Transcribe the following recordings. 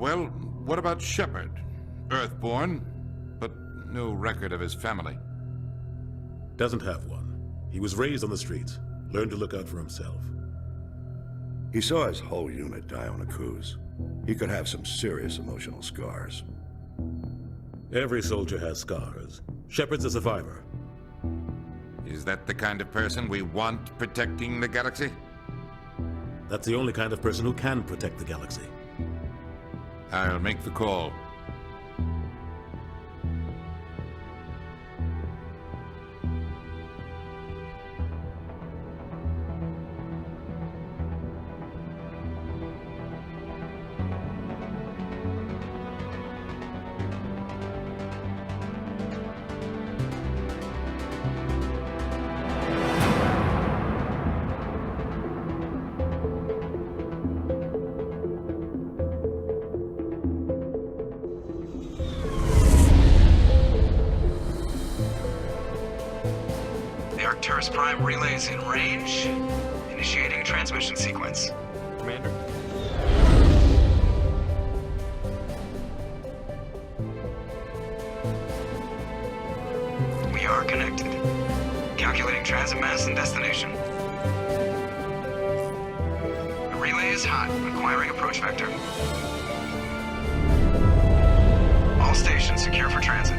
Well, what about Shepard? Earthborn, but no record of his family. Doesn't have one. He was raised on the streets, learned to look out for himself. He saw his whole unit die on a cruise. He could have some serious emotional scars. Every soldier has scars. Shepard's a survivor. Is that the kind of person we want protecting the galaxy? That's the only kind of person who can protect the galaxy. I'll make the call. The Arcturus Prime relay is in range. Initiating transmission sequence. Commander? We are connected. Calculating transit mass and destination. The relay is hot, acquiring approach vector. All stations secure for transit.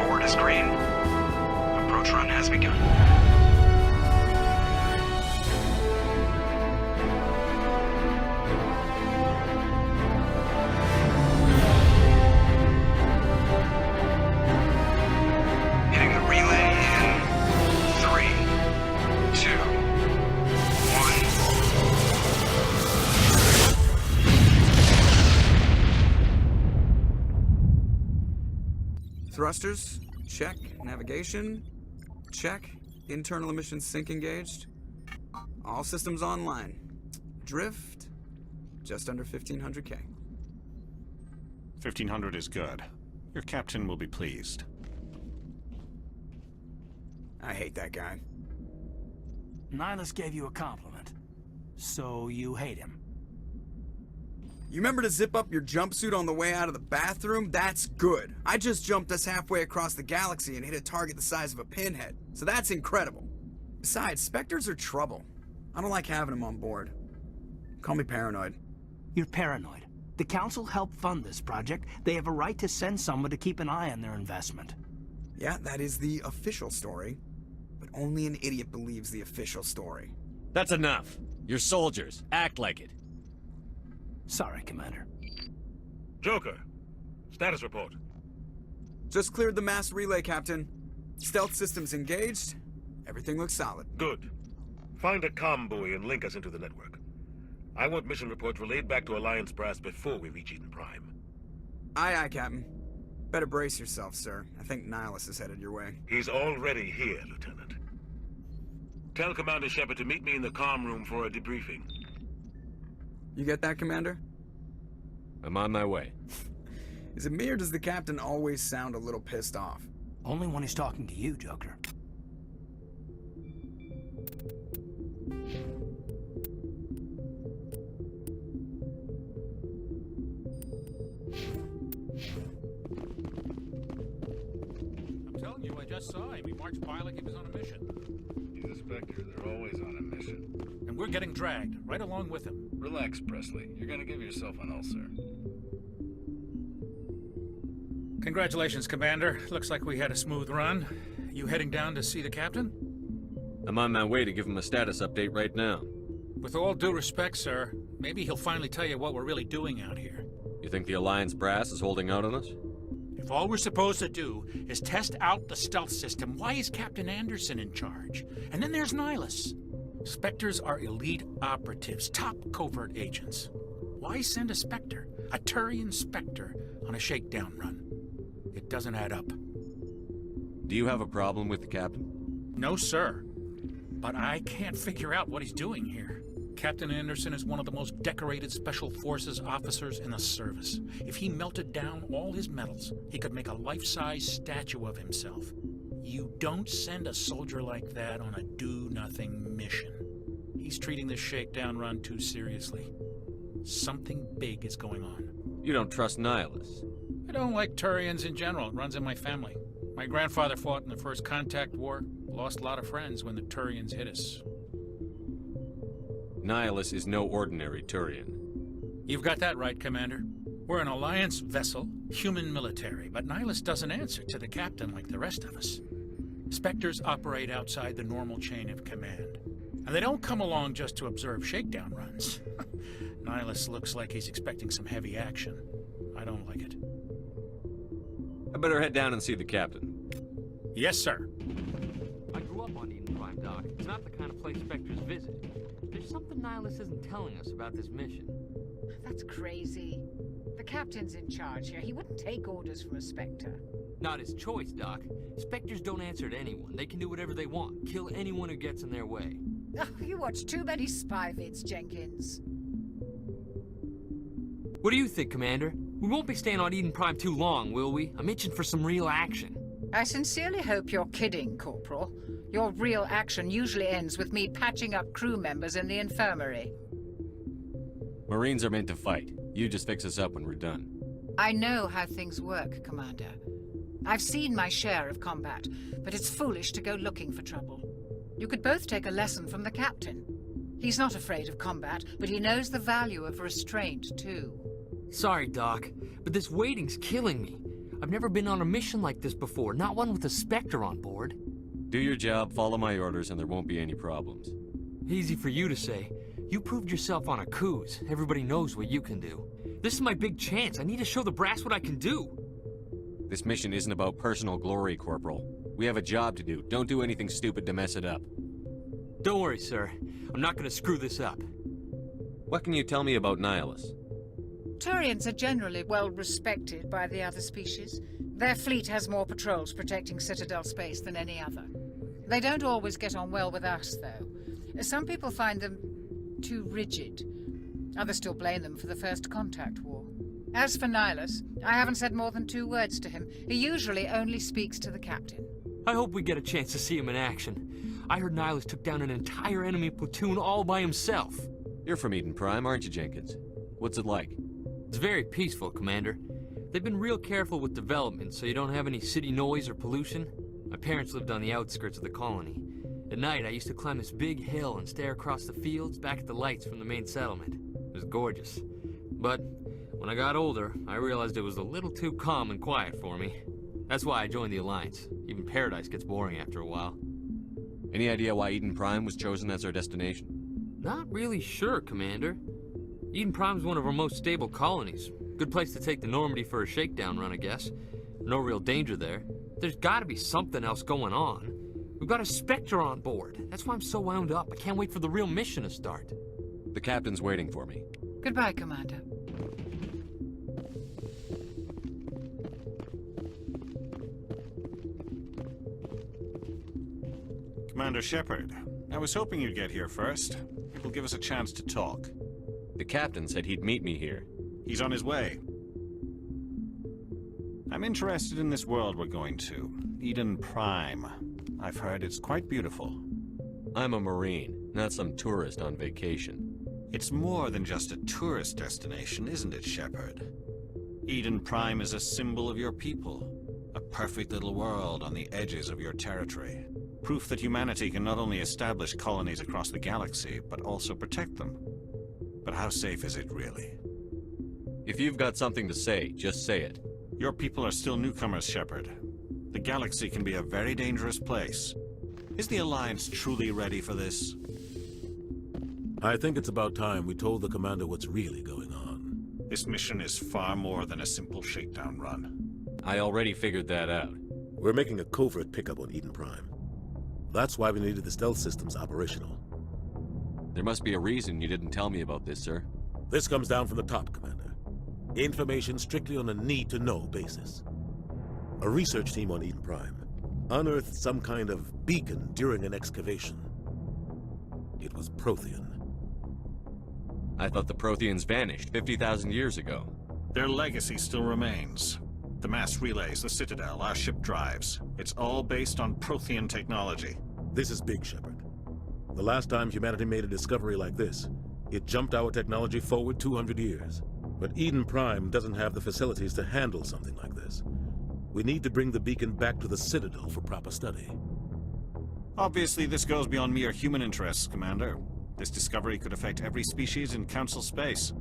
Board is green. Approach run has begun. Hitting the relay in 3, 2, 1. Thrusters, check. Navigation, check. Internal emissions sync engaged. All systems online. Drift, just under 1500K. 1500 is good. Your captain will be pleased. I hate that guy. Nihilus gave you a compliment. So you hate him. You remember to zip up your jumpsuit on the way out of the bathroom? That's good. I just jumped us halfway across the galaxy and hit a target the size of a pinhead. So that's incredible. Besides, Spectres are trouble. I don't like having them on board. Call me paranoid. You're paranoid. The Council helped fund this project. They have a right to send someone to keep an eye on their investment. Yeah, that is the official story. But only an idiot believes the official story. That's enough. You're soldiers. Act like it. Sorry, Commander. Joker, status report. Just cleared the mass relay, Captain. Stealth systems engaged. Everything looks solid. Good. Find a comm buoy and link us into the network. I want mission reports relayed back to Alliance Brass before we reach Eden Prime. Aye, aye, Captain. Better brace yourself, sir. I think Nihilus is headed your way. He's already here, Lieutenant. Tell Commander Shepard to meet me in the comm room for a debriefing. You get that, Commander? I'm on my way. Is it me or does the Captain always sound a little pissed off? Only when he's talking to you, Joker. I'm telling you, I just saw him. He marched by like he was on a mission. He's a Spectre. They're always on a mission. And we're getting dragged, right along with him. Relax, Presley. You're gonna give yourself an ulcer. Congratulations, Commander. Looks like we had a smooth run. You heading down to see the captain? I'm on my way to give him a status update right now. With all due respect, sir, maybe he'll finally tell you what we're really doing out here. You think the Alliance brass is holding out on us? If all we're supposed to do is test out the stealth system, why is Captain Anderson in charge? And then there's Nihilus. Spectres are elite operatives, top covert agents. Why send a Spectre, a Turian Spectre, on a shakedown run? It doesn't add up. Do you have a problem with the captain? No, sir. But I can't figure out what he's doing here. Captain Anderson is one of the most decorated Special Forces officers in the service. If he melted down all his medals, he could make a life-size statue of himself. You don't send a soldier like that on a do-nothing mission. He's treating this shakedown run too seriously. Something big is going on. You don't trust Nihilus? I don't like Turians in general. It runs in my family. My grandfather fought in the First Contact War. Lost a lot of friends when the Turians hit us. Nihilus is no ordinary Turian. You've got that right, Commander. We're an Alliance vessel, human military, but Nihilus doesn't answer to the captain like the rest of us. Spectres operate outside the normal chain of command. And they don't come along just to observe shakedown runs. Nihilus looks like he's expecting some heavy action. I don't like it. I better head down and see the captain. Yes, sir. I grew up on Eden Prime, Doc. It's not the kind of place Spectres visit. There's something Nihilus isn't telling us about this mission. That's crazy. The captain's in charge here. He wouldn't take orders from a Spectre. Not his choice, Doc. Spectres don't answer to anyone. They can do whatever they want. Kill anyone who gets in their way. Oh, you watch too many spy vids, Jenkins. What do you think, Commander? We won't be staying on Eden Prime too long, will we? I'm itching for some real action. I sincerely hope you're kidding, Corporal. Your real action usually ends with me patching up crew members in the infirmary. Marines are meant to fight. You just fix us up when we're done. I know how things work, Commander. I've seen my share of combat, but it's foolish to go looking for trouble. You could both take a lesson from the captain. He's not afraid of combat, but he knows the value of restraint, too. Sorry, Doc, but this waiting's killing me. I've never been on a mission like this before, not one with a Spectre on board. Do your job, follow my orders, and there won't be any problems. Easy for you to say. You proved yourself on Akuz. Everybody knows what you can do. This is my big chance. I need to show the brass what I can do. This mission isn't about personal glory, Corporal. We have a job to do. Don't do anything stupid to mess it up. Don't worry, sir. I'm not gonna screw this up. What can you tell me about Nihilus? Turians are generally well respected by the other species. Their fleet has more patrols protecting Citadel space than any other. They don't always get on well with us, though. Some people find them too rigid. Others still blame them for the First Contact War. As for Nihilus, I haven't said more than 2 words to him. He usually only speaks to the captain. I hope we get a chance to see him in action. I heard Nihilus took down an entire enemy platoon all by himself. You're from Eden Prime, aren't you, Jenkins? What's it like? It's very peaceful, Commander. They've been real careful with development, so you don't have any city noise or pollution. My parents lived on the outskirts of the colony. At night, I used to climb this big hill and stare across the fields back at the lights from the main settlement. It was gorgeous. But when I got older, I realized it was a little too calm and quiet for me. That's why I joined the Alliance. Even Paradise gets boring after a while. Any idea why Eden Prime was chosen as our destination? Not really sure, Commander. Eden Prime's one of our most stable colonies. Good place to take the Normandy for a shakedown run, I guess. No real danger there. There's gotta be something else going on. We've got a Spectre on board. That's why I'm so wound up. I can't wait for the real mission to start. The captain's waiting for me. Goodbye, Commander. Commander Shepard, I was hoping you'd get here first. It will give us a chance to talk. The captain said he'd meet me here. He's on his way. I'm interested in this world we're going to, Eden Prime. I've heard it's quite beautiful. I'm a Marine, not some tourist on vacation. It's more than just a tourist destination, isn't it, Shepard? Eden Prime is a symbol of your people. A perfect little world on the edges of your territory. Proof that humanity can not only establish colonies across the galaxy, but also protect them. But how safe is it, really? If you've got something to say, just say it. Your people are still newcomers, Shepard. The galaxy can be a very dangerous place. Is the Alliance truly ready for this? I think it's about time we told the commander what's really going on. This mission is far more than a simple shakedown run. I already figured that out. We're making a covert pickup on Eden Prime. That's why we needed the stealth systems operational. There must be a reason you didn't tell me about this, sir. This comes down from the top, Commander. Information strictly on a need-to-know basis. A research team on Eden Prime unearthed some kind of beacon during an excavation. It was Prothean. I thought the Protheans vanished 50,000 years ago. Their legacy still remains. The mass relays, the Citadel, our ship drives. It's all based on Prothean technology. This is big, Shepard. The last time humanity made a discovery like this, it jumped our technology forward 200 years. But Eden Prime doesn't have the facilities to handle something like this. We need to bring the beacon back to the Citadel for proper study. Obviously, this goes beyond mere human interests, Commander. This discovery could affect every species in Council space.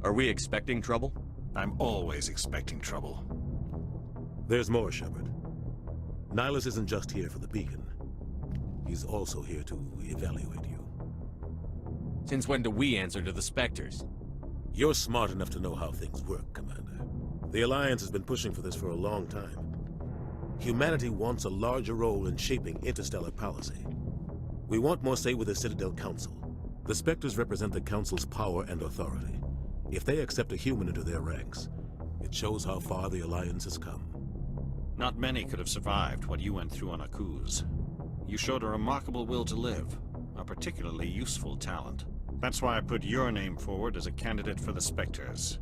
Are we expecting trouble? I'm always expecting trouble. There's more, Shepard. Nihilus isn't just here for the beacon. He's also here to evaluate you. Since when do we answer to the Spectres? You're smart enough to know how things work, Commander. The Alliance has been pushing for this for a long time. Humanity wants a larger role in shaping interstellar policy. We want more say with the Citadel Council. The Spectres represent the Council's power and authority. If they accept a human into their ranks, it shows how far the Alliance has come. Not many could have survived what you went through on Akuz. You showed a remarkable will to live, a particularly useful talent. That's why I put your name forward as a candidate for the Spectres.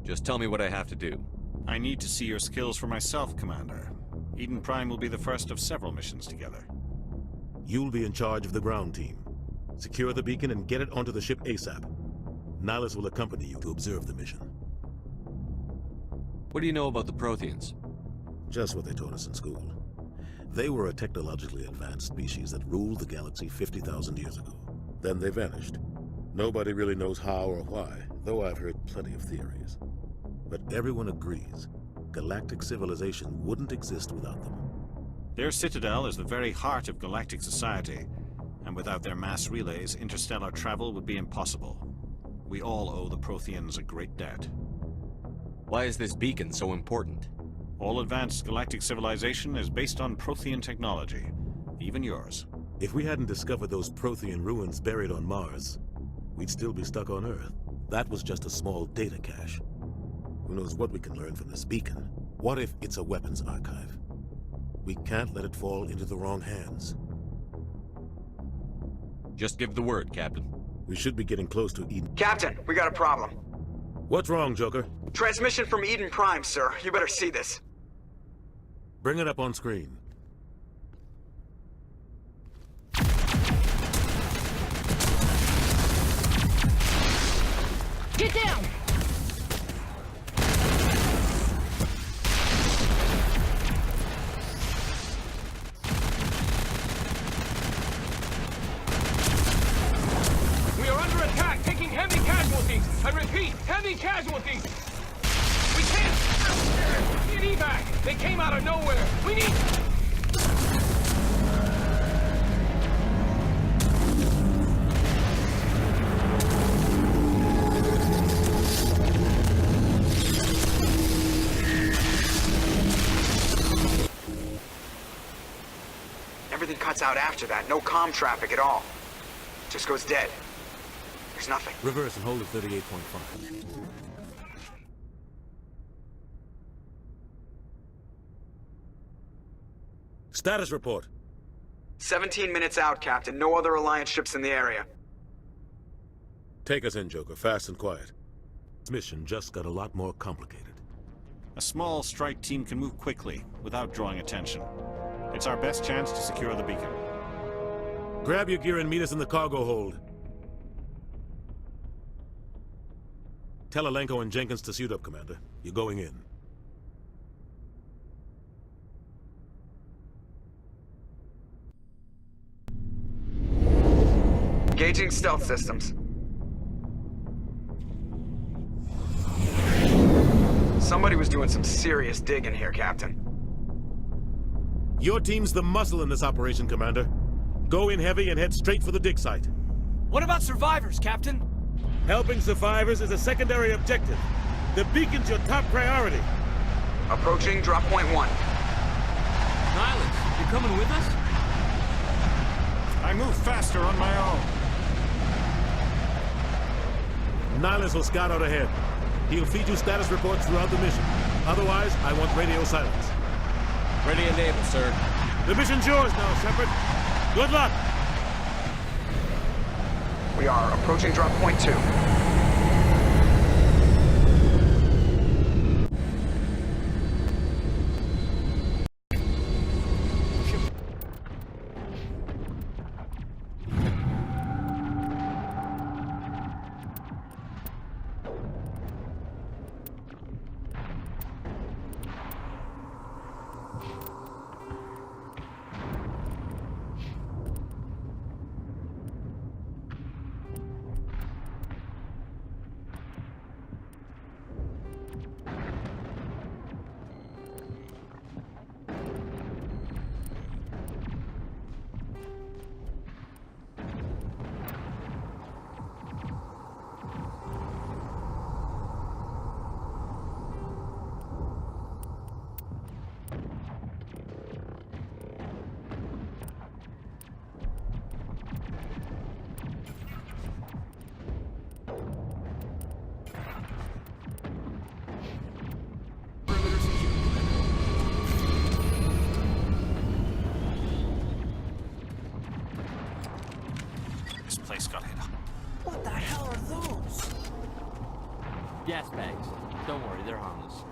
Just tell me what I have to do. I need to see your skills for myself, Commander. Eden Prime will be the first of several missions together. You'll be in charge of the ground team. Secure the beacon and get it onto the ship ASAP. Nihilus will accompany you to observe the mission. What do you know about the Protheans? Just what they taught us in school. They were a technologically advanced species that ruled the galaxy 50,000 years ago. Then they vanished. Nobody really knows how or why, though I've heard plenty of theories. But everyone agrees, galactic civilization wouldn't exist without them. Their Citadel is the very heart of galactic society, and without their mass relays, interstellar travel would be impossible. We all owe the Protheans a great debt. Why is this beacon so important? All advanced galactic civilization is based on Prothean technology, even yours. If we hadn't discovered those Prothean ruins buried on Mars, we'd still be stuck on Earth. That was just a small data cache. Who knows what we can learn from this beacon? What if it's a weapons archive? We can't let it fall into the wrong hands. Just give the word, Captain. We should be getting close to Eden. Captain, we got a problem. What's wrong, Joker? Transmission from Eden Prime, sir. You better see this. Bring it up on screen. Get down! We are under attack, taking heavy casualties. I repeat, heavy casualties. We can't get evac. They came out of nowhere. We need... Everything cuts out after that. No comm traffic at all. Just goes dead. There's nothing. Reverse and hold at 38.5. Status report. 17 minutes out, Captain. No other Alliance ships in the area. Take us in, Joker, fast and quiet. This mission just got a lot more complicated. A small strike team can move quickly, without drawing attention. It's our best chance to secure the beacon. Grab your gear and meet us in the cargo hold. Tell Alenko and Jenkins to suit up, Commander. You're going in. Engaging stealth systems. Somebody was doing some serious digging here, Captain. Your team's the muscle in this operation, Commander. Go in heavy and head straight for the dig site. What about survivors, Captain? Helping survivors is a secondary objective. The beacon's your top priority. Approaching drop point 1. Nihilus, you coming with us? I move faster on my own. Nihilus will scout out ahead. He'll feed you status reports throughout the mission. Otherwise, I want radio silence. Ready and able, sir. The mission's yours now, Shepard. Good luck! We are approaching drop point 2. This place got hit. What the hell are those? Gas bags. Don't worry, they're harmless.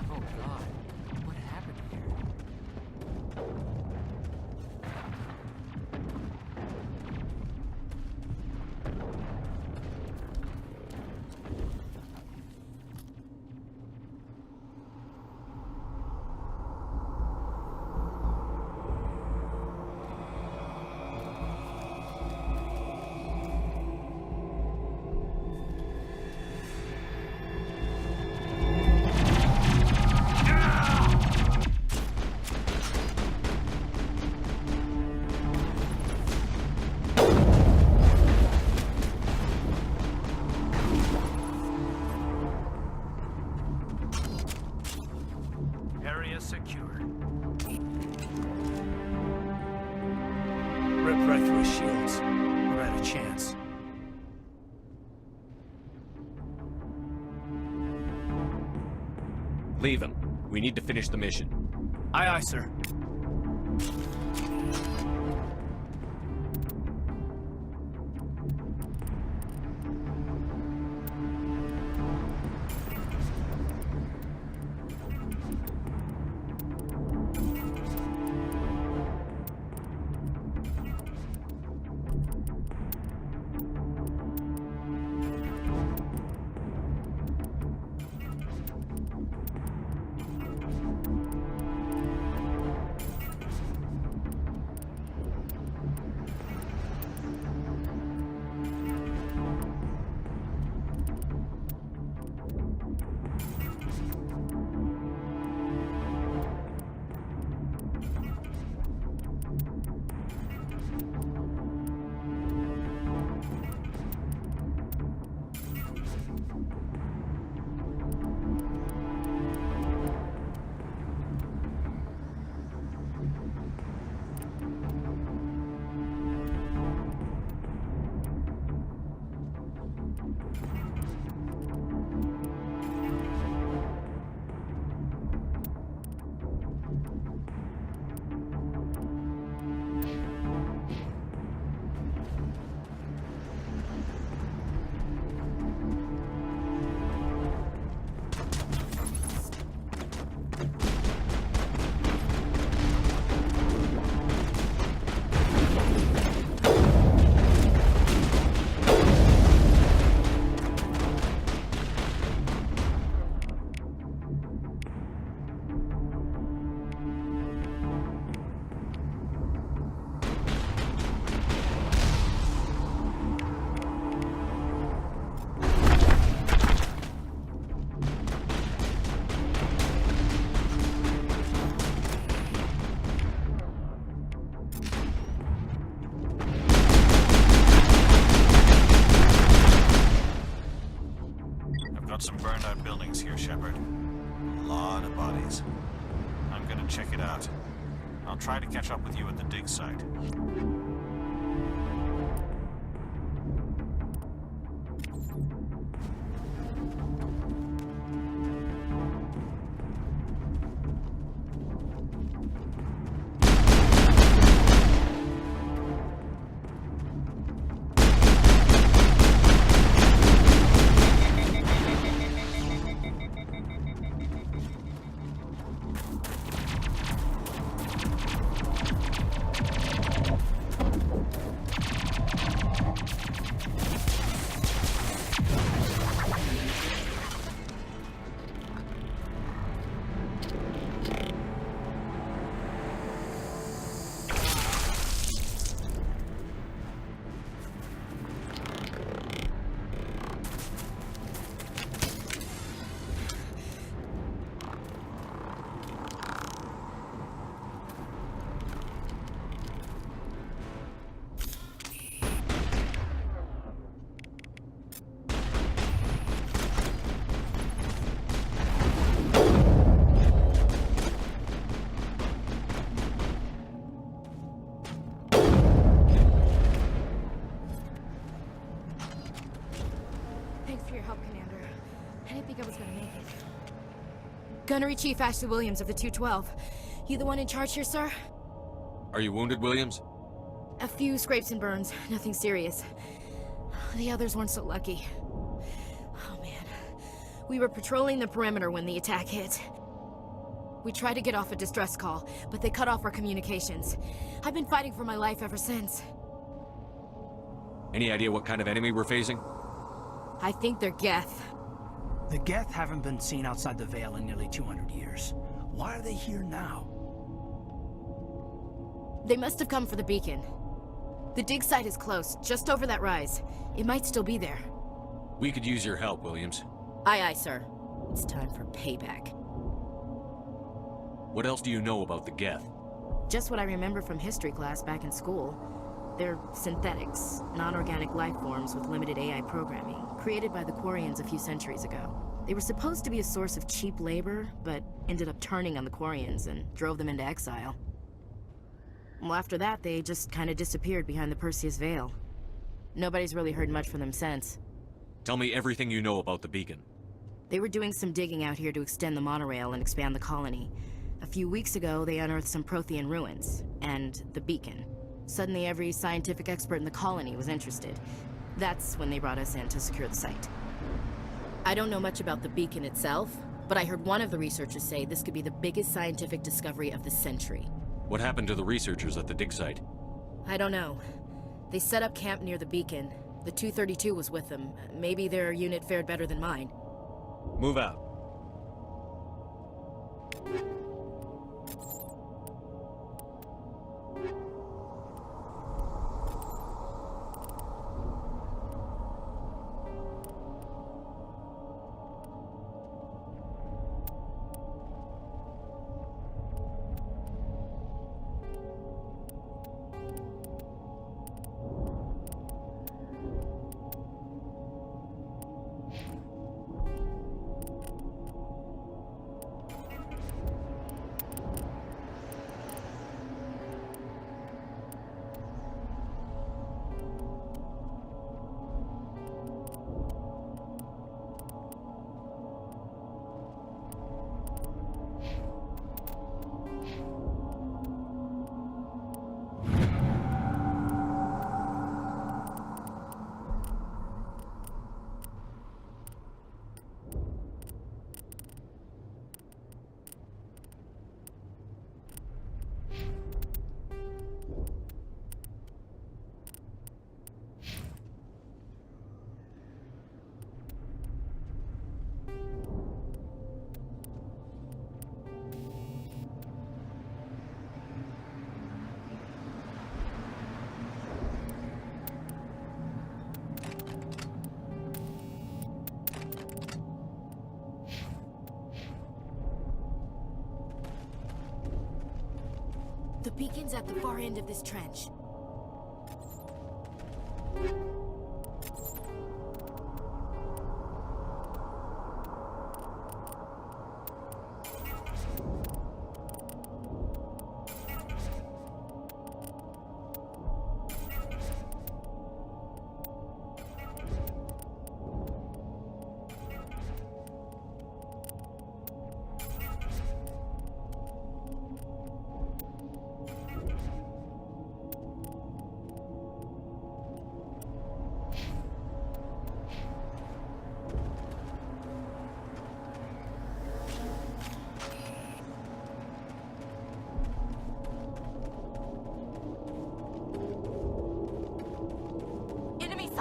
Oh God, what happened here? Area secure. Rip right through his shields. We're at a chance. Leave him. We need to finish the mission. Aye, aye, sir. Shepard. A lot of bodies. I'm gonna check it out. I'll try to catch up with you at the dig site. Gunnery Chief Ashley Williams of the 212. You the one in charge here, sir? Are you wounded, Williams? A few scrapes and burns, nothing serious. The others weren't so lucky. Oh man. We were patrolling the perimeter when the attack hit. We tried to get off a distress call, but they cut off our communications. I've been fighting for my life ever since. Any idea what kind of enemy we're facing? I think they're Geth. The Geth haven't been seen outside the Veil in nearly 200 years. Why are they here now? They must have come for the beacon. The dig site is close, just over that rise. It might still be there. We could use your help, Williams. Aye, aye, sir. It's time for payback. What else do you know about the Geth? Just what I remember from history class back in school. They're synthetics, non-organic life forms with limited AI programming, created by the Quarians a few centuries ago. They were supposed to be a source of cheap labor, but ended up turning on the Quarians and drove them into exile. Well, after that, they just kind of disappeared behind the Perseus Veil. Nobody's really heard much from them since. Tell me everything you know about the beacon. They were doing some digging out here to extend the monorail and expand the colony. A few weeks ago, they unearthed some Prothean ruins, and the beacon. Suddenly, every scientific expert in the colony was interested. That's when they brought us in to secure the site. I don't know much about the beacon itself, but I heard one of the researchers say this could be the biggest scientific discovery of the century. What happened to the researchers at the dig site? I don't know. They set up camp near the beacon. The 232 was with them. Maybe their unit fared better than mine. Move out. The beacon's at the far end of this trench.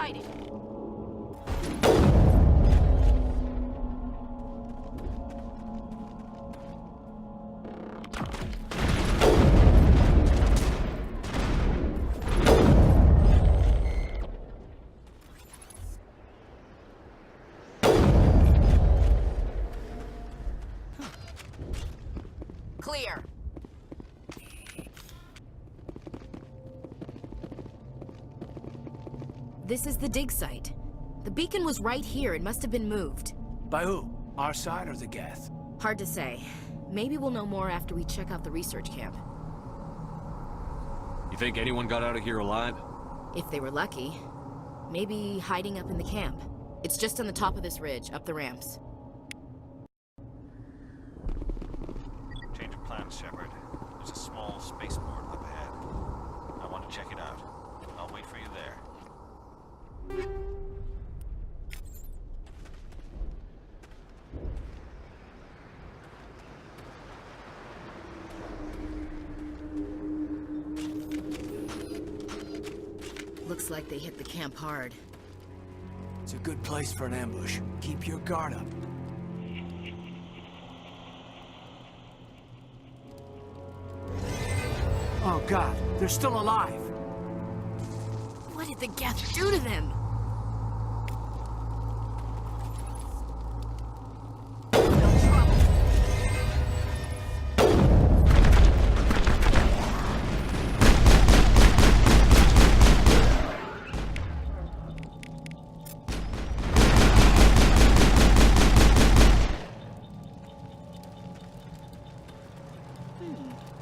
hiding. Clear. This is the dig site. The beacon was right here. It must have been moved. By who? Our side or the Geth? Hard to say. Maybe we'll know more after we check out the research camp. You think anyone got out of here alive? If they were lucky. Maybe hiding up in the camp. It's just on the top of this ridge, up the ramps. Change of plans, Shepard. There's a small spaceport up ahead. I want to check it out. I'll wait for you there. Looks like they hit the camp hard. It's a good place for an ambush. Keep your guard up. Oh God, they're still alive! What did the Geth do to them?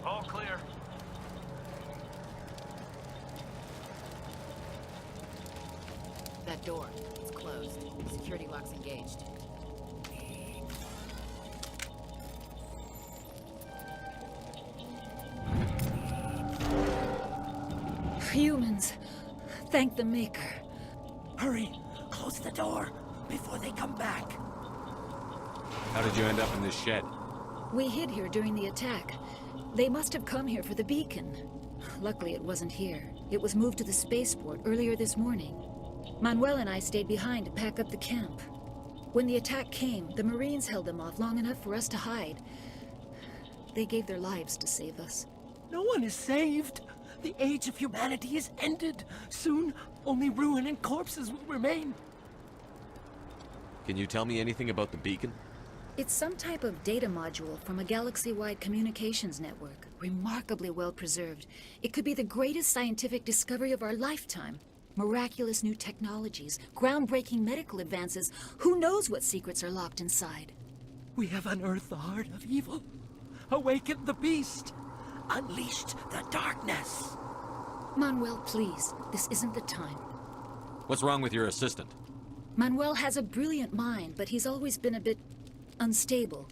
All clear. That door, it's closed. Security lock's engaged. Humans. Thank the Maker. Hurry! Close the door before they come back. How did you end up in this shed? We hid here during the attack. They must have come here for the beacon. Luckily, it wasn't here. It was moved to the spaceport earlier this morning. Manuel and I stayed behind to pack up the camp. When the attack came, the Marines held them off long enough for us to hide. They gave their lives to save us. No one is saved. The age of humanity is ended. Soon, only ruin and corpses will remain. Can you tell me anything about the beacon? It's some type of data module from a galaxy-wide communications network. Remarkably well preserved. It could be the greatest scientific discovery of our lifetime. Miraculous new technologies, groundbreaking medical advances. Who knows what secrets are locked inside? We have unearthed the heart of evil, awakened the beast, unleashed the darkness. Manuel, please. This isn't the time. What's wrong with your assistant? Manuel has a brilliant mind, but he's always been a bit unstable.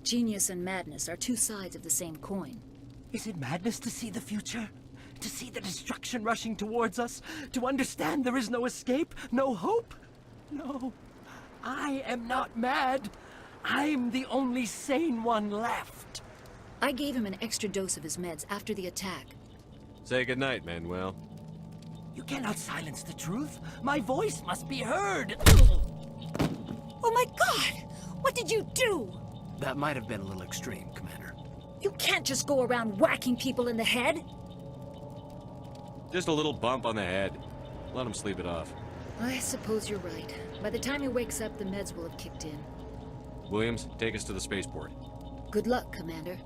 Genius and madness are two sides of the same coin. Is it madness to see the future? To see the destruction rushing towards us? To understand there is no escape? No hope? No. I am not mad. I'm the only sane one left. I gave him an extra dose of his meds after the attack. Say goodnight, Manuel. You cannot silence the truth. My voice must be heard. Oh my God! What did you do? That might have been a little extreme, Commander. You can't just go around whacking people in the head. Just a little bump on the head. Let him sleep it off. I suppose you're right. By the time he wakes up, the meds will have kicked in. Williams, take us to the spaceport. Good luck, Commander.